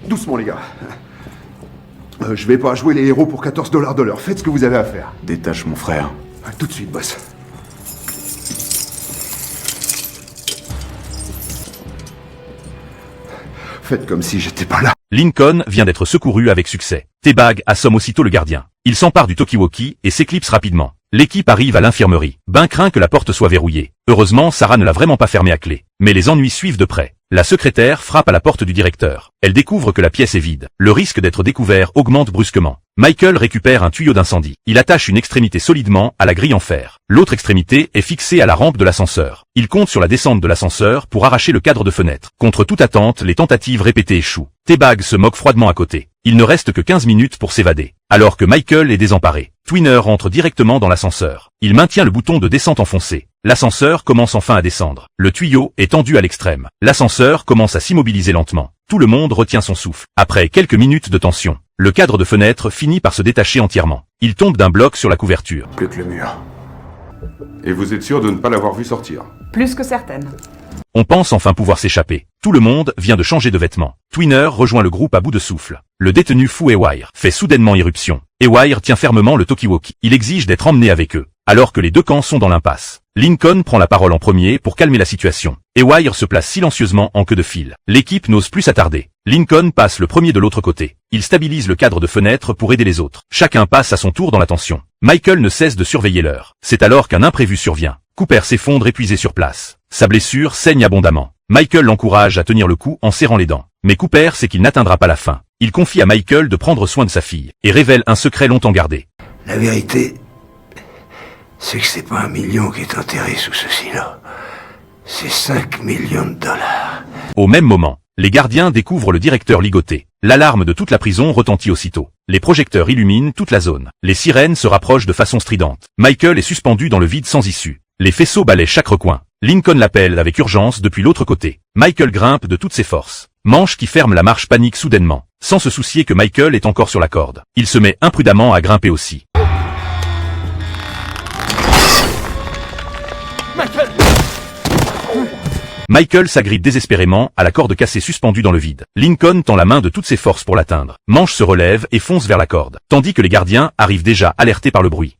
Doucement les gars. Je vais pas jouer les héros pour $14 de l'heure. Faites ce que vous avez à faire. Détache mon frère. Tout de suite, boss. Faites comme si j'étais pas là. Lincoln vient d'être secouru avec succès. T-Bag assomme aussitôt le gardien. Il s'empare du talkie-walkie et s'éclipse rapidement. L'équipe arrive à l'infirmerie. Ben craint que la porte soit verrouillée. Heureusement, Sarah ne l'a vraiment pas fermée à clé. Mais les ennuis suivent de près. La secrétaire frappe à la porte du directeur. Elle découvre que la pièce est vide. Le risque d'être découvert augmente brusquement. Michael récupère un tuyau d'incendie. Il attache une extrémité solidement à la grille en fer. L'autre extrémité est fixée à la rampe de l'ascenseur. Il compte sur la descente de l'ascenseur pour arracher le cadre de fenêtre. Contre toute attente, les tentatives répétées échouent. T-Bag se moque froidement à côté. Il ne reste que 15 minutes pour s'évader. Alors que Michael est désemparé, Twinner entre directement dans l'ascenseur. Il maintient le bouton de descente enfoncé. L'ascenseur commence enfin à descendre. Le tuyau est tendu à l'extrême. L'ascenseur commence à s'immobiliser lentement. Tout le monde retient son souffle. Après quelques minutes de tension, le cadre de fenêtre finit par se détacher entièrement. Il tombe d'un bloc sur la couverture. Plus que le mur. Et vous êtes sûr de ne pas l'avoir vu sortir? Plus que certaine. On pense enfin pouvoir s'échapper. Tout le monde vient de changer de vêtements. Twinner rejoint le groupe à bout de souffle. Le détenu fou Ewire fait soudainement irruption. Ewire tient fermement le talkie-walkie. Il exige d'être emmené avec eux, alors que les deux camps sont dans l'impasse. Lincoln prend la parole en premier pour calmer la situation. Ewire se place silencieusement en queue de file. L'équipe n'ose plus s'attarder. Lincoln passe le premier de l'autre côté. Il stabilise le cadre de fenêtre pour aider les autres. Chacun passe à son tour dans la tension. Michael ne cesse de surveiller l'heure. C'est alors qu'un imprévu survient. Cooper s'effondre épuisé sur place. Sa blessure saigne abondamment. Michael l'encourage à tenir le coup en serrant les dents. Mais Cooper sait qu'il n'atteindra pas la fin. Il confie à Michael de prendre soin de sa fille et révèle un secret longtemps gardé. La vérité, c'est que c'est pas 1 million qui est enterré sous ce silo. C'est 5 millions de dollars. Au même moment, les gardiens découvrent le directeur ligoté. L'alarme de toute la prison retentit aussitôt. Les projecteurs illuminent toute la zone. Les sirènes se rapprochent de façon stridente. Michael est suspendu dans le vide sans issue. Les faisceaux balaient chaque recoin. Lincoln l'appelle avec urgence depuis l'autre côté. Michael grimpe de toutes ses forces. Manche qui ferme la marche panique soudainement, sans se soucier que Michael est encore sur la corde. Il se met imprudemment à grimper aussi. Michael s'agrippe désespérément à la corde cassée suspendue dans le vide. Lincoln tend la main de toutes ses forces pour l'atteindre. Manche se relève et fonce vers la corde, tandis que les gardiens arrivent déjà alertés par le bruit.